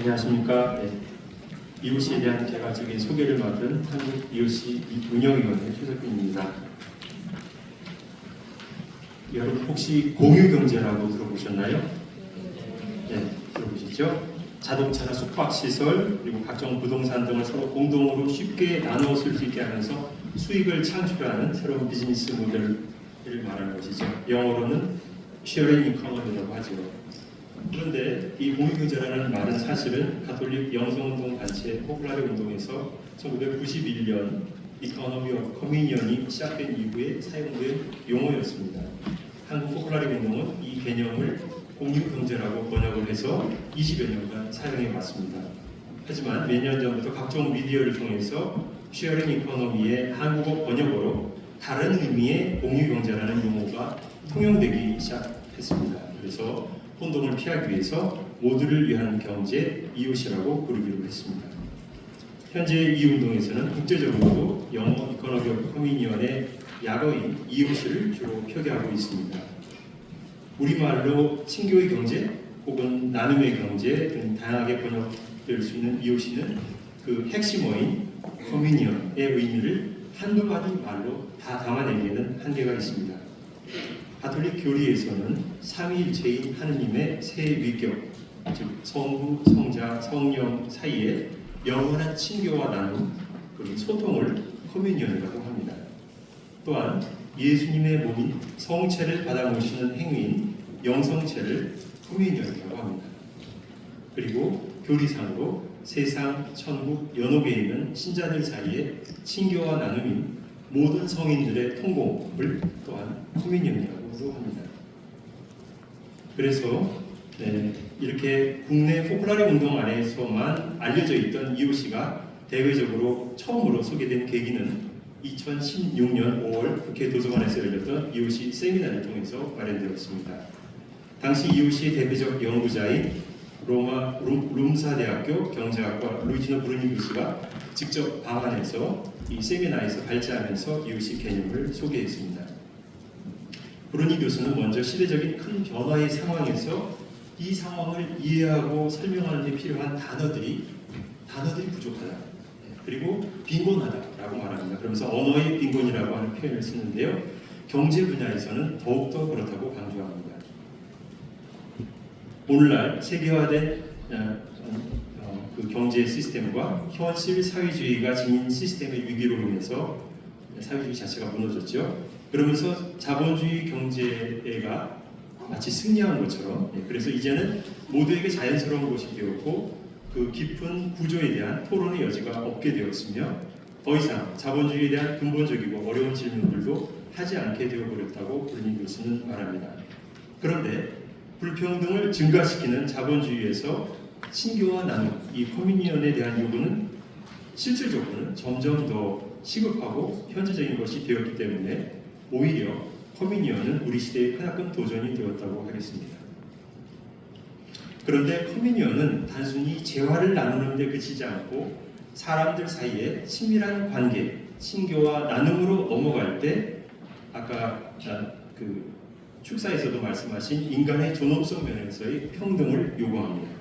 안녕하십니까. 네. 이웃에 대한 개괄적인 소개를 맡은 한국 이웃시 운영위원회 최석빈입니다. 여러분 혹시 공유경제라고 들어보셨나요? 네, 들어보셨죠? 자동차나 숙박시설 그리고 각종 부동산 등을 서로 공동으로 쉽게 나누어 쓸 수 있게 하면서 수익을 창출하는 새로운 비즈니스 모델을 말하는 것이죠. 영어로는 쉐어링 이코노미라고 하죠. 그런데 이 공유경제라는 말은 사실은 가톨릭 영성운동 단체 포플라리 운동에서 1991년 이코노미 오브 커뮤니언이 시작된 이후에 사용된 용어였습니다. 한국 포플라리 운동은 이 개념을 공유경제라고 번역을 해서 20여 년간 사용해 왔습니다. 하지만 몇 년 전부터 각종 미디어를 통해서 쉐어링 이코노미의 한국어 번역어로 다른 의미의 공유경제라는 용어가 통용되기 시작했습니다. 그래서 혼동을 피하기 위해서 모두를 위한 경제, 이웃이라고 부르기로 했습니다. 현재 이 운동에서는 국제적으로도 영어 이코노미 오브 커뮤니언의 약어인 이웃을 주로 표기하고 있습니다. 우리말로 친교의 경제 혹은 나눔의 경제 등 다양하게 번역될 수 있는 이웃이는 그 핵심어인 커뮤니언의 의미를 한두 마디 말로 다 담아내기에는 한계가 있습니다. 가톨릭 교리에서는 삼위일체인 하느님의 세 위격, 즉 성부, 성자, 성령 사이에 영원한 친교와 나눔, 그리고 소통을 커뮤니언이라고 합니다. 또한 예수님의 몸인 성체를 받아 모시는 행위인 영성체를 커뮤니언이라고 합니다. 그리고 교리상으로 세상, 천국, 연옥에 있는 신자들 사이에 친교와 나눔인 모든 성인들의 통공을 또한 커뮤니언이라고 합니다. 그래서 이렇게 국내 포플라리 운동 안에서만 알려져 있던 이웃시가 대외적으로 처음으로 소개된 계기는 2016년 5월 국회 도서관에서 열렸던 이웃시 세미나를 통해서 마련되었습니다. 당시 이웃시 대표적 연구자인 로마 룸사 대학교 경제학과 루이지노 브루니 교수가 직접 방한해서 이 세미나에서 발제하면서 이웃시 개념을 소개했습니다. 브루니 교수는 먼저 시대적인 큰 변화의 상황에서 이 상황을 이해하고 설명하는 데 필요한 단어들이 부족하다. 그리고 빈곤하다라고 말합니다. 그러면서 언어의 빈곤이라고 하는 표현을 쓰는데요. 경제 분야에서는 더욱더 그렇다고 강조합니다. 오늘날 세계화된 그 경제 시스템과 현실 사회주의가 지닌 시스템의 위기로 인해서 사회주의 자체가 무너졌죠. 그러면서 자본주의 경제가 마치 승리한 것처럼 그래서 이제는 모두에게 자연스러운 것이 되었고 그 깊은 구조에 대한 토론의 여지가 없게 되었으며 더 이상 자본주의에 대한 근본적이고 어려운 질문들도 하지 않게 되어버렸다고 브루니 교수는 말합니다. 그런데 불평등을 증가시키는 자본주의에서 친교와 나눔, 이 커뮤니언에 대한 요구는 실질적으로는 점점 더 시급하고 현재적인 것이 되었기 때문에 오히려 커뮤니언은 우리 시대의 크나큰 도전이 되었다고 하겠습니다. 그런데 커뮤니언은 단순히 재화를 나누는 데 그치지 않고 사람들 사이에 친밀한 관계, 친교와 나눔으로 넘어갈 때 아까 그 축사에서도 말씀하신 인간의 존엄성 면에서의 평등을 요구합니다.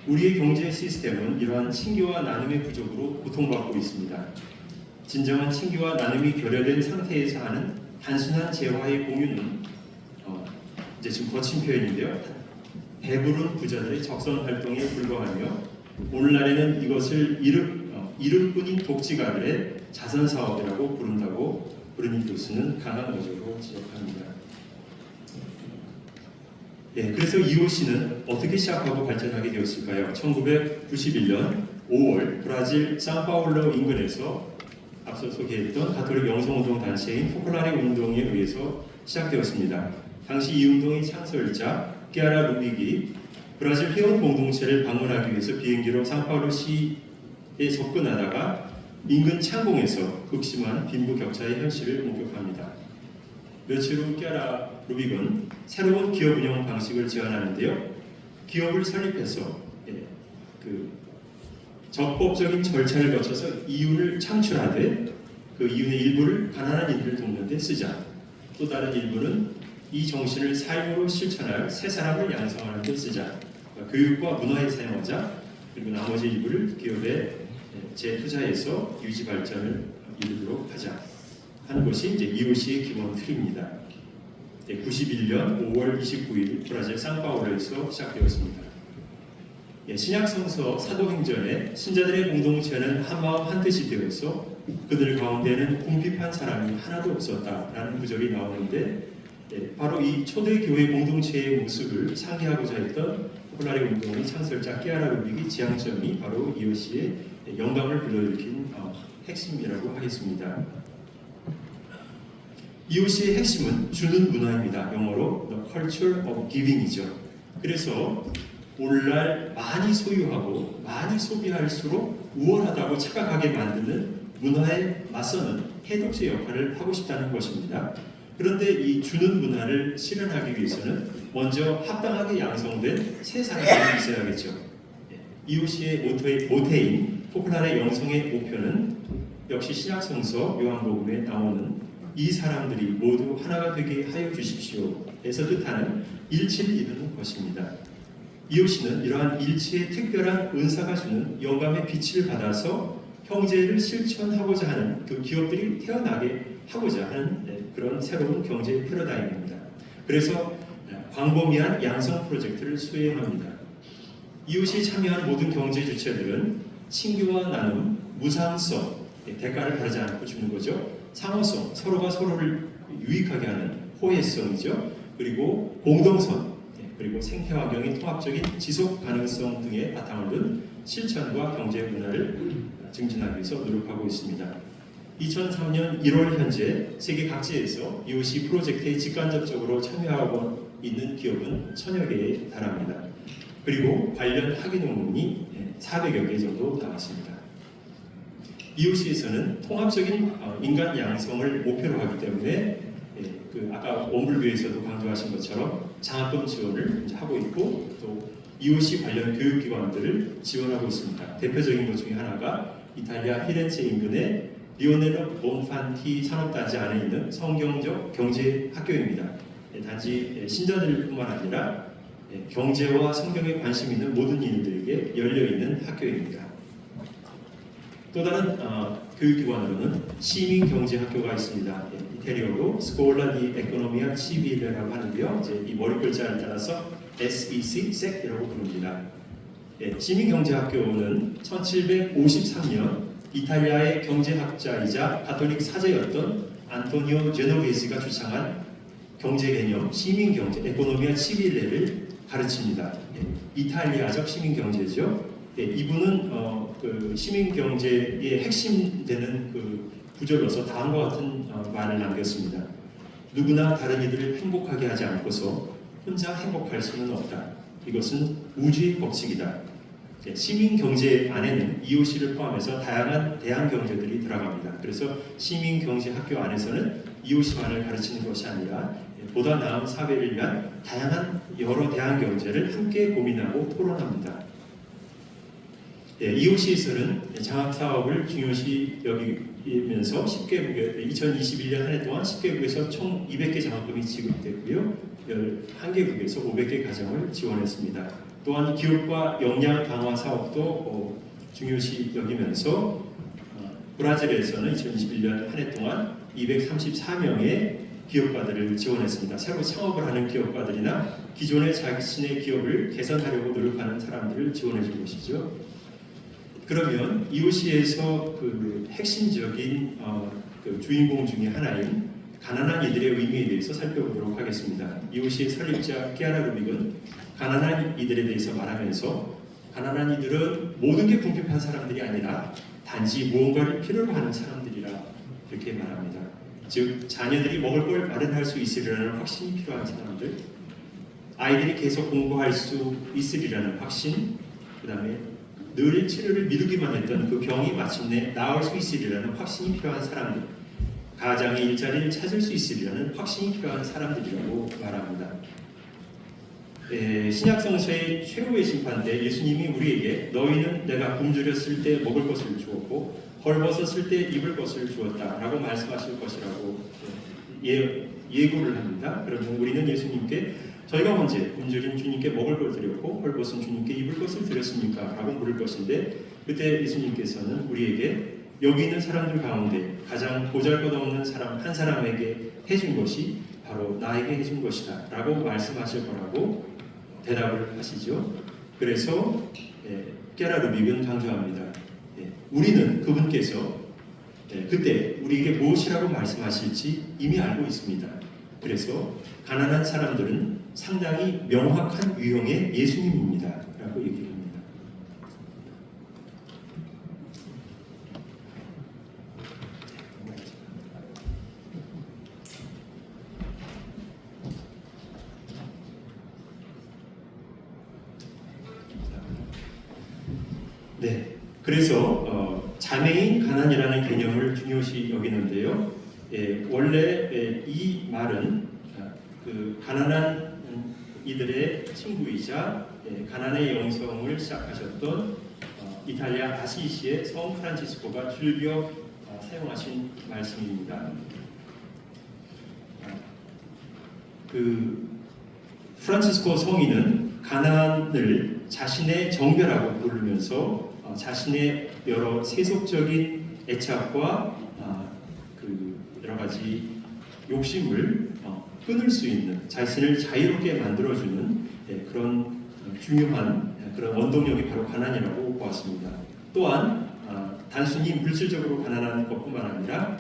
우리의 경제 시스템은 이러한 친교와 나눔의 부족으로 고통받고 있습니다. 진정한 친교와 나눔이 결여된 상태에서 하는 단순한 재화의 공유는 이제 지금 거친 표현인데요. 배부른 부자들의 적선 활동에 불과하며 오늘날에는 이것을 이름뿐인 독지가들의 자선 사업이라고 부른다고 브루니 교수는 강한 어조로 지적합니다. 그래서 이웃시는 어떻게 시작하고 발전하게 되었을까요? 1991년 5월 브라질 상파울로 인근에서 앞서 소개했던 가톨릭 영성운동 단체인 포플라리 운동에 의해서 시작되었습니다. 당시 이 운동의 창설자 끼아라 루빅이 브라질 회원 공동체를 방문하기 위해서 비행기로 상파울루시에 접근하다가 인근 창공에서 극심한 빈부격차의 현실을 목격합니다. 며칠 후 끼아라 루빅은 새로운 기업 운영 방식을 제안하는데요. 기업을 설립해서 적법적인 절차를 거쳐서 이윤을 창출하되 그 이윤의 일부를 가난한 이들을 돕는 데 쓰자. 또 다른 일부는 이 정신을 삶으로 실천할 새 사람을 양성하는 데 쓰자. 교육과 문화의 사용자 그리고 나머지 일부를 기업에 재투자해서 유지 발전을 이루도록 하자 하는 것이 이제 EOC의 기본 틀입니다. 91년 5월 29일 브라질 상파울루에서 시작되었습니다. 신약성서 사도행전에 신자들의 공동체는 한마음 한뜻이 되어서 그들 가운데는 궁핍한 사람이 하나도 없었다라는 구절이 나오는데 바로 이 초대교회 공동체의 모습을 상기하고자 했던 포플라레 운동의 창설자 끼아라 루빅의 지향점이 바로 EOC의 영감을 불러일으킨 핵심이라고 하겠습니다. EOC의 핵심은 주는 문화입니다. 영어로 The Culture of Giving이죠. 그래서 오늘날 많이 소유하고 많이 소비할수록 우월하다고 착각하게 만드는 문화에 맞서는 해독제 역할을 하고 싶다는 것입니다. 그런데 이 주는 문화를 실현하기 위해서는 먼저 합당하게 양성된 세 사람이 있어야겠죠. EOC의 모태인 포플라레 영성의 목표는 역시 신약성서 요한복음에 나오는 이 사람들이 모두 하나가 되게 하여 주십시오에서 뜻하는 일치를 이루는 것입니다. EOC는 이러한 일치의 특별한 은사가 주는 영감의 빛을 받아서 형제를 실천하고자 하는 그 기업들이 태어나게 하고자 하는 그런 새로운 경제 패러다임입니다. 그래서 광범위한 양성 프로젝트를 수행합니다. EOC에 참여한 모든 경제 주체들은 친교와 나눔, 무상성, 대가를 바라지 않고 주는 거죠. 상호성, 서로가 서로를 유익하게 하는 호혜성이죠. 그리고 공동선, 그리고 생태환경의 통합적인 지속 가능성 등의 바탕을 둔 실천과 경제 문화를 증진하기 위해서 노력하고 있습니다. 2003년 1월 현재 세계 각지에서 EOC 프로젝트에 직간접적으로 참여하고 있는 기업은 1000여 개에 달합니다. 그리고 관련 학위 논문이 400여 개 정도 나왔습니다. EOC에서는 통합적인 인간 양성을 목표로 하기 때문에 아까 원불교에서도 강조하신 것처럼 장학금 지원을 하고 있고 또 EOC 관련 교육기관들을 지원하고 있습니다. 대표적인 것 중에 하나가 이탈리아 피렌체 인근의 리오넬로 몬판티 산업단지 안에 있는 성경적 경제학교입니다. 단지 신자들뿐만 아니라 경제와 성경에 관심 있는 모든 이들에게 열려있는 학교입니다. 또 다른 교육기관으로는 시민경제학교가 있습니다. 이태리어로 스콜라 디 에코노미아 치빌레라고 하는데요. 이제 이 머리 글자를 따라서 SEC, SEC이라고 부릅니다. 시민경제학교는 1753년 이탈리아의 경제학자이자 가톨릭 사제였던 안토니오 제노베시가 주창한 경제 개념 시민경제 에코노미아 치빌레를 가르칩니다. 이탈리아적 시민경제죠. 이분은 그 시민경제의 핵심되는 그 구절로서 다음과 같은 말을 남겼습니다. 누구나 다른 이들을 행복하게 하지 않고서 혼자 행복할 수는 없다. 이것은 우주의 법칙이다. 시민경제 안에는 EOC를 포함해서 다양한 대항경제들이 들어갑니다. 그래서 시민경제학교 안에서는 EOC만을 가르치는 것이 아니라 보다 나은 사회를 위한 다양한 여러 대항경제를 함께 고민하고 토론합니다. EOC에서는 장학사업을 중요시 여기면서 10개국에 2021년 한 해 동안 10개국에서 총 200개 장학금이 지급됐고요. 11개국에서 500개 가정을 지원했습니다. 또한 기업과 역량 강화 사업도 중요시 여기면서 브라질에서는 2021년 한 해 동안 234명의 기업가들을 지원했습니다. 새로 창업을 하는 기업가들이나 기존의 자신의 기업을 개선하려고 노력하는 사람들을 지원해 준 것이죠. 그러면 EOC에서 그 핵심적인 그 주인공 중에 하나인 가난한 이들의 의미에 대해서 살펴보도록 하겠습니다. EOC의 설립자 끼아라 루빅은 가난한 이들에 대해서 말하면서 가난한 이들은 모든 게 궁핍한 사람들이 아니라 단지 무언가를 필요로 하는 사람들이라 이렇게 말합니다. 즉 자녀들이 먹을 걸 마련할 수 있으리라는 확신이 필요한 사람들, 아이들이 계속 공부할 수 있으리라는 확신, 그 다음에 늘 치료를 미루기만 했던 그 병이 마침내 나을 수 있으리라는 확신이 필요한 사람들, 가장의 일자리를 찾을 수 있으리라는 확신이 필요한 사람들이라고 말합니다. 신약성서의 최후의 심판 때 예수님이 우리에게 너희는 내가 굶주렸을 때 먹을 것을 주었고 헐벗었을 때 입을 것을 주었다 라고 말씀하실 것이라고 예고를 합니다. 그러면 우리는 예수님께 저희가 언제 굶주린 주님께 먹을 걸 드렸고 헐벗은 주님께 입을 것을 드렸습니까? 라고 물을 것인데, 그때 예수님께서는 우리에게 여기 있는 사람들 가운데 가장 보잘것없는 사람 한 사람에게 해준 것이 바로 나에게 해준 것이다 라고 말씀하실 거라고 대답을 하시죠. 그래서 깨라 루빅은 강조합니다. 우리는 그분께서 그때 우리에게 무엇이라고 말씀하실지 이미 알고 있습니다. 그래서 가난한 사람들은 상당히 명확한 유형의 예수님입니다 라고 얘기를 합니다. 네, 그래서 자매인 가난이라는 개념을 중요시 여기는데요. 원래 이 말은 그 가난한 이들의 친구이자 가난의 영성을 시작하셨던 이탈리아 아시시의 성 프란치스코가 즐겨 사용하신 말씀입니다. 그 프란치스코 성인은 가난을 자신의 정죄라고 부르면서 자신의 여러 세속적인 애착과 그 여러 가지 욕심을 끊을 수 있는, 자신을 자유롭게 만들어주는 그런 중요한 그런 원동력이 바로 가난이라고 보았습니다. 또한 단순히 물질적으로 가난한 것뿐만 아니라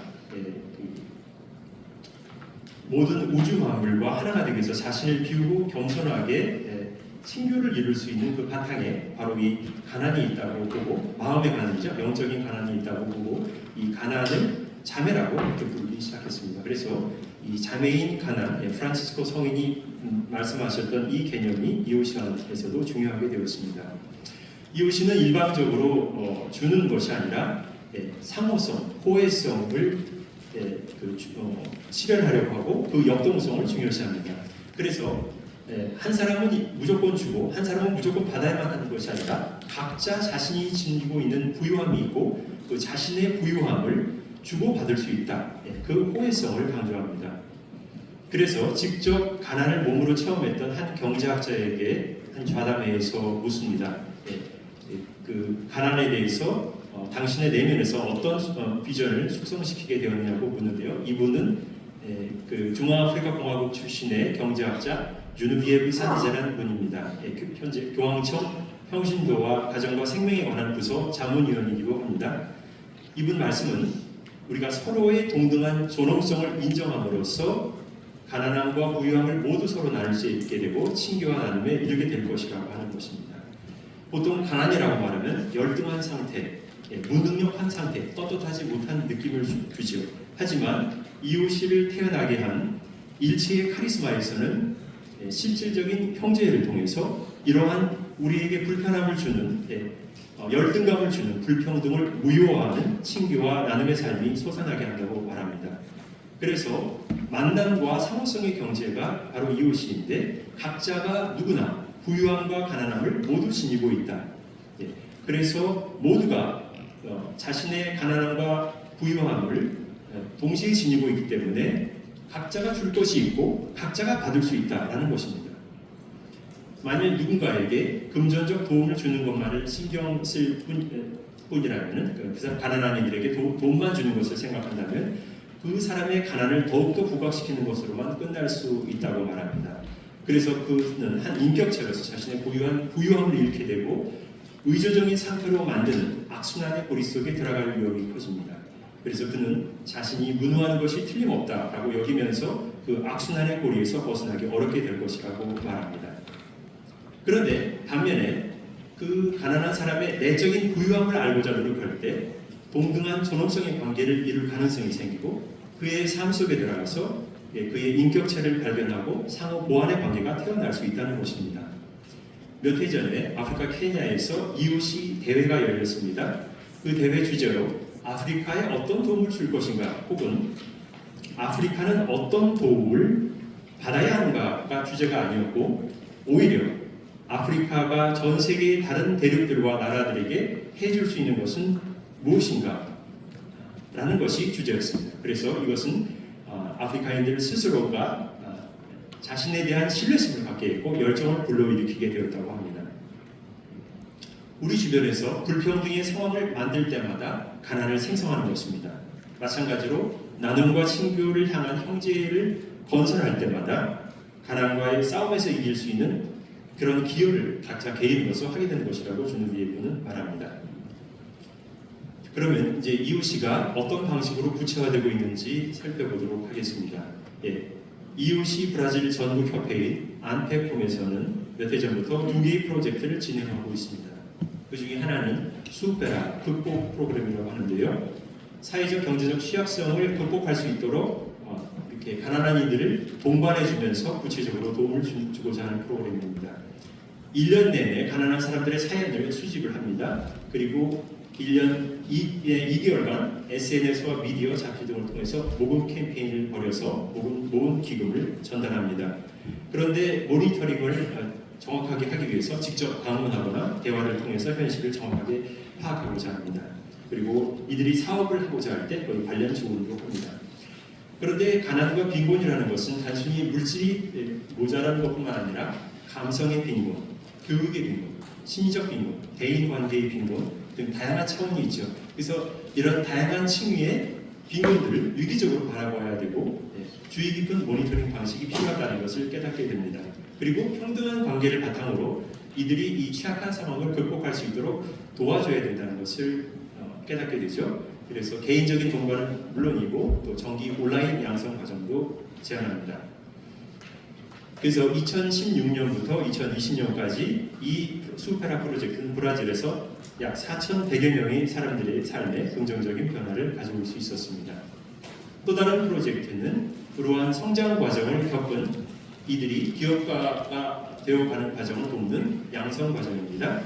모든 우주 만물과 하나가 되기 위해서 자신을 비우고 겸손하게 친교를 이룰 수 있는 그 바탕에 바로 이 가난이 있다고 보고, 마음의 가난이죠. 영적인 가난이 있다고 보고 이 가난을 자매라고 이렇게 부르기 시작했습니다. 그래서 이 자매인 가난, 프란치스코 성인이 말씀하셨던 이 개념이 이웃신앙에서도 중요하게 되었습니다. 이웃신은 일방적으로 주는 것이 아니라 상호성, 호혜성을 실현하려고 하고 그 역동성을 중요시합니다. 그래서 한 사람은 무조건 주고 한 사람은 무조건 받아야만 하는 것이 아니라 각자 자신이 지니고 있는 부유함이 있고 그 자신의 부유함을 주고 받을 수 있다. 그 호혜성을 강조합니다. 그래서 직접 가난을 몸으로 체험했던 한 경제학자에게 한 좌담회에서 묻습니다. 그 가난에 대해서 당신의 내면에서 어떤 비전을 숙성시키게 되었냐고 묻는데요. 이분은 그 중앙아프리카 공화국 출신의 경제학자 주누비에브 산디제라는 분입니다. 현재 교황청 평신도와 가정과 생명에 관한 부서 자문위원이기도 합니다. 이분 말씀은 우리가 서로의 동등한 존엄성을 인정함으로써 가난함과 부유함을 모두 서로 나눌 수 있게 되고 친교와 나눔에 이르게 될 것이라고 하는 것입니다. 보통 가난이라고 말하면 열등한 상태, 무능력한 상태, 떳떳하지 못한 느낌을 주죠. 하지만 이웃을 태어나게 한 일체의 카리스마에서는 실질적인 형제를 통해서 이러한 우리에게 불편함을 주는 열등감을 주는 불평등을 무효화하는 친교와 나눔의 삶이 솟아나게 한다고 말합니다. 그래서 만남과 상호성의 경제가 바로 이웃인데 각자가 누구나 부유함과 가난함을 모두 지니고 있다. 그래서 모두가 자신의 가난함과 부유함을 동시에 지니고 있기 때문에 각자가 줄 것이 있고 각자가 받을 수 있다라는 것입니다. 만약 누군가에게 금전적 도움을 주는 것만을 신경 쓸 뿐이라면, 그 사람 가난한 이들에게 돈만 주는 것을 생각한다면 그 사람의 가난을 더욱더 부각시키는 것으로만 끝날 수 있다고 말합니다. 그래서 그는 한 인격체로서 자신의 부유함을 잃게 되고 의존적인 상태로 만드는 악순환의 고리 속에 들어갈 위험이 커집니다. 그래서 그는 자신이 무능한 것이 틀림없다라고 여기면서 그 악순환의 고리에서 벗어나기 어렵게 될 것이라고 말합니다. 그런데 반면에 그 가난한 사람의 내적인 부유함을 알고자 노력할 때 동등한 존엄성의 관계를 이룰 가능성이 생기고 그의 삶 속에 들어가서 그의 인격체를 발견하고 상호 보완의 관계가 태어날 수 있다는 것입니다. 몇 해 전에 아프리카 케냐에서 이웃이 대회가 열렸습니다. 그 대회 주제로 아프리카에 어떤 도움을 줄 것인가 혹은 아프리카는 어떤 도움을 받아야 하는가가 주제가 아니었고 오히려 아프리카가 전 세계의 다른 대륙들과 나라들에게 해줄 수 있는 것은 무엇인가? 라는 것이 주제였습니다. 그래서 이것은 아프리카인들 스스로가 자신에 대한 신뢰심을 갖게 했고 열정을 불러일으키게 되었다고 합니다. 우리 주변에서 불평등의 상황을 만들 때마다 가난을 생성하는 것입니다. 마찬가지로 나눔과 친교를 향한 형제를 건설할 때마다 가난과의 싸움에서 이길 수 있는 그런 기여를 각자 개인으로서 하게 되는 것이라고 주는 예부는 말합니다. 그러면 이제 이웃이가 어떤 방식으로 구체화되고 있는지 살펴보도록 하겠습니다. 이웃이 브라질 전국 협회인 안페콤에서는 몇 해 전부터 2개의 프로젝트를 진행하고 있습니다. 그 중에 하나는 수페라 극복 프로그램이라고 하는데요. 사회적 경제적 취약성을 극복할 수 있도록 이렇게 가난한 이들을 동반해주면서 구체적으로 도움을 주고자 하는 프로그램입니다. 1년 내내 가난한 사람들의 사연을 수집을 합니다. 그리고 1년 2개월간 SNS와 미디어 잡지 등을 통해서 모금 캠페인을 벌여서 모은 기금을 전달합니다. 그런데 모니터링을 정확하게 하기 위해서 직접 방문하거나 대화를 통해서 현실을 정확하게 파악하고자 합니다. 그리고 이들이 사업을 하고자 할 때 거의 관련 지원도 합니다. 그런데 가난과 빈곤이라는 것은 단순히 물질이 모자라는 것뿐만 아니라 감성의 빈곤, 교육의 빈곤, 심리적 빈곤, 대인관계의 빈곤 등 다양한 차원이 있죠. 그래서 이런 다양한 층위의 빈곤들을 유기적으로 바라봐야 되고 주의 깊은 모니터링 방식이 필요하다는 것을 깨닫게 됩니다. 그리고 평등한 관계를 바탕으로 이들이 이 취약한 상황을 극복할 수 있도록 도와줘야 된다는 것을 깨닫게 되죠. 그래서 개인적인 동반은 물론이고 또 정기 온라인 양성 과정도 제안합니다. 그래서 2016년부터 2020년까지 이 수페라 프로젝트는 브라질에서 약 4,100여 명의 사람들의 삶에 긍정적인 변화를 가져올 수 있었습니다. 또 다른 프로젝트는 그러한 성장 과정을 겪은 이들이 기업가가 되어가는 과정을 돕는 양성 과정입니다.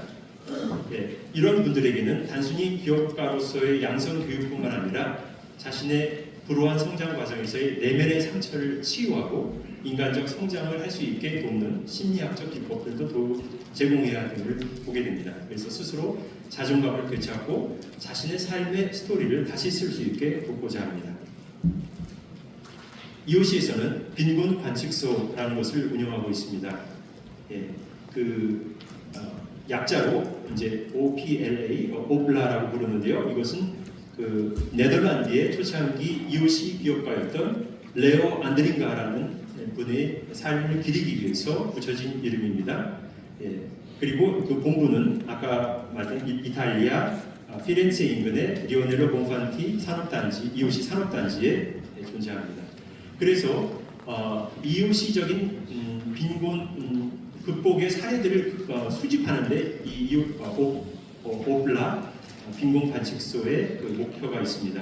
이런 분들에게는 단순히 기업가로서의 양성 교육뿐만 아니라 자신의 불우한 성장 과정에서의 내면의 상처를 치유하고 인간적 성장을 할 수 있게 돕는 심리학적 기법들도 제공해야 하는 걸 보게 됩니다. 그래서 스스로 자존감을 되찾고 자신의 삶의 스토리를 다시 쓸 수 있게 돕고자 합니다. 이오시에서는 빈곤 관측소라는 것을 운영하고 있습니다. 약자로 이제 OPLA, 오블라라고 부르는데요. 이것은 그 네덜란드의 초창기 이오시 기업가였던 레오 안드링가라는 분의 삶을 기리기 위해서 붙여진 이름입니다. 그리고 그 본부는 아까 말한 이탈리아 피렌체 인근의 리오넬로 본판티 산업단지, 이오시 산업단지에 존재합니다. 그래서 이오시적인 빈곤 극복의 사례들을 수집하는데 이 오블라 빈곤 관측소의 그 목표가 있습니다.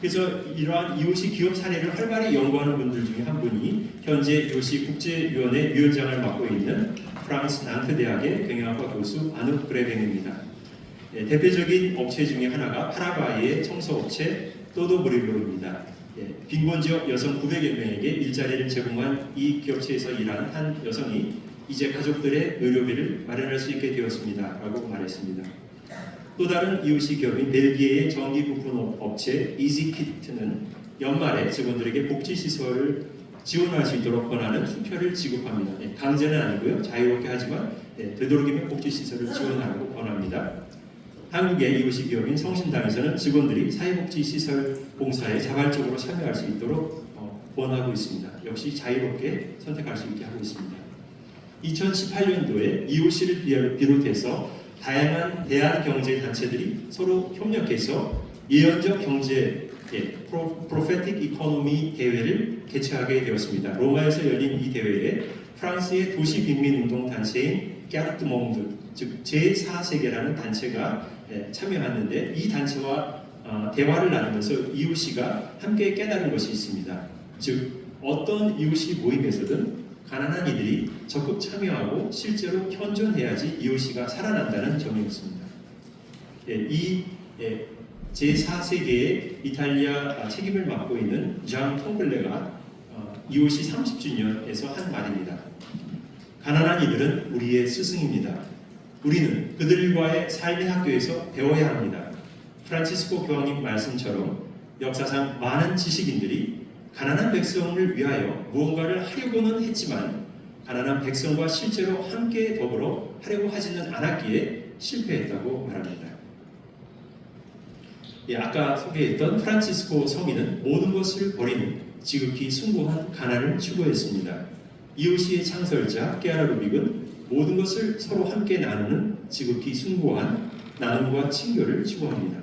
그래서 이러한 이오시 기업 사례를 활발히 연구하는 분들 중에 한 분이 현재 이오시 국제위원회 위원장을 맡고 있는 프랑스 난트 대학의 경영학과 교수 아누 브레뱅입니다. 대표적인 업체 중에 하나가 파라과이의 청소업체 또도브릴로입니다. 빈곤 지역 여성 900여 명에게 일자리를 제공한 이 기업체에서 일한 한 여성이 이제 가족들의 의료비를 마련할 수 있게 되었습니다. 라고 말했습니다. 또 다른 이오시 기업인 벨기에의 전기 부품 업체 이지키트는 연말에 직원들에게 복지시설을 지원할 수 있도록 권하는 수표를 지급합니다. 강제는 아니고요. 자유롭게 하지만 되도록이면 복지시설을 지원하라고 권합니다. 한국의 이오시 기업인 성신당에서는 직원들이 사회복지시설 봉사에 자발적으로 참여할 수 있도록 권하고 있습니다. 역시 자유롭게 선택할 수 있게 하고 있습니다. 2018년도에 이오시를 비롯해서 다양한 대한경제단체들이 서로 협력해서 예언적 경제 프로페틱 이코노미 대회를 개최하게 되었습니다. 로마에서 열린 이 대회에 프랑스의 도시빈민운동단체인 까르트몽드, 즉 제4세계라는 단체가 참여하는데 이 단체와 대화를 나누면서 이오시가 함께 깨달은 것이 있습니다. 즉 어떤 이오시 모임에서든 가난한 이들이 적극 참여하고 실제로 현존해야지 이오시가 살아난다는 점이었습니다. 이 제4세계의 이탈리아 책임을 맡고 있는 장 톰블레가 이오시 30주년에서 한 말입니다. 가난한 이들은 우리의 스승입니다. 우리는 그들과의 삶의 학교에서 배워야 합니다. 프란치스코 교황님 말씀처럼 역사상 많은 지식인들이 가난한 백성을 위하여 무언가를 하려고는 했지만 가난한 백성과 실제로 함께 더불어 하려고 하지는 않았기에 실패했다고 말합니다. 예, 아까 소개했던 프란치스코 성인은 모든 것을 버리는 지극히 숭고한 가난을 추구했습니다. 이웃시의 창설자 깨아라 루빅은 모든 것을 서로 함께 나누는 지극히 숭고한 나눔과 친교를 추구합니다.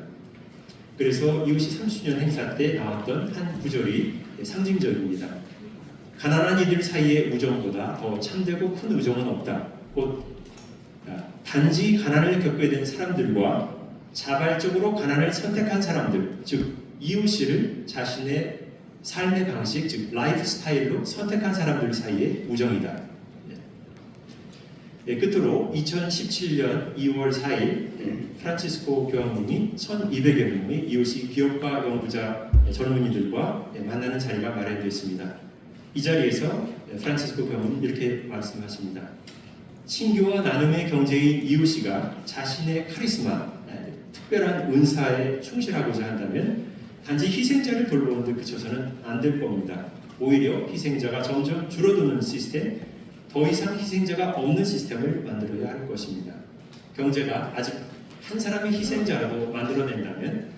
그래서 이웃시 30주년 행사 때 나왔던 한 구절이 상징적입니다. 가난한 이들 사이의 우정보다 더 참되고 큰 우정은 없다. 곧 단지 가난을 겪게 된 사람들과 자발적으로 가난을 선택한 사람들, 즉 이웃을 자신의 삶의 방식, 즉 라이프 스타일로 선택한 사람들 사이의 우정이다. 끝으로 2017년 2월 4일 프란치스코 교황님이 1200여 명의 이웃시 기업가 연구자 젊은이들과 만나는 자리가 마련됐습니다. 이 자리에서 프란치스코 교황은 이렇게 말씀하십니다. 친교와 나눔의 경제인 이웃시가 자신의 카리스마, 특별한 은사에 충실하고자 한다면 단지 희생자를 돌보는 데 그쳐서는 안 될 겁니다. 오히려 희생자가 점점 줄어드는 시스템, 더 이상 희생자가 없는 시스템을 만들어야 할 것입니다. 경제가 아직 한 사람의 희생자라도 만들어낸다면,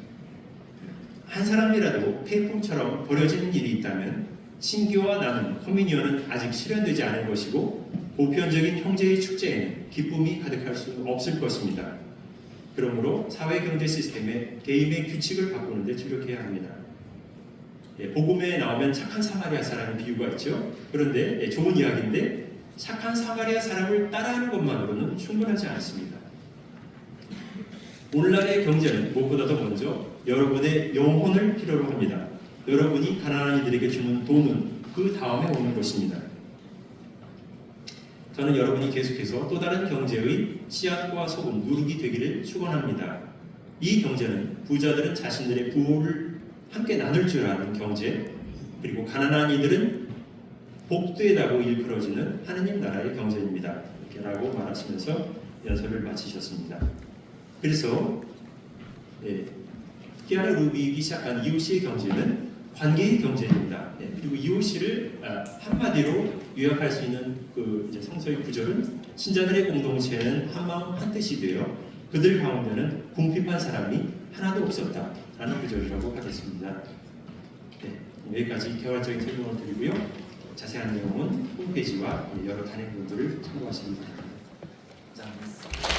한 사람이라도 폐품처럼 버려지는 일이 있다면 친교와 나눔, 커뮤니언은 아직 실현되지 않은 것이고 보편적인 형제의 축제에는 기쁨이 가득할 수 없을 것입니다. 그러므로 사회경제 시스템의 개인의 규칙을 바꾸는 데 주력해야 합니다. 복음에 나오면 착한 사마리아 사람의 비유가 있죠. 그런데 좋은 이야기인데 착한 사마리아 사람을 따라하는 것만으로는 충분하지 않습니다. 오늘날의 경제는 무엇보다도 먼저 여러분의 영혼을 필요로 합니다. 여러분이 가난한 이들에게 주는 돈은 그 다음에 오는 것입니다. 저는 여러분이 계속해서 또 다른 경제의 씨앗과 소금, 누룩이 되기를 축원합니다. 이 경제는 부자들은 자신들의 부를 함께 나눌 줄 아는 경제, 그리고 가난한 이들은 복되다고 일컬어지는 하느님 나라의 경제입니다. 이렇게 라고 말하시면서 연설을 마치셨습니다. 그래서 깨아라 루빅이 시작한 이웃시의 경제는 관계의 경제입니다. 그리고 이웃시를 한마디로 요약할 수 있는 그 성서의 구절은 신자들의 공동체는 한마음 한뜻이 되어 그들 가운데는 궁핍한 사람이 하나도 없었다라는 구절이라고 하겠습니다. 여기까지 개괄적인 설명을 드리고요. 자세한 내용은 홈페이지와 여러 단행본들을 참고하시기 바랍니다. 감사합니다.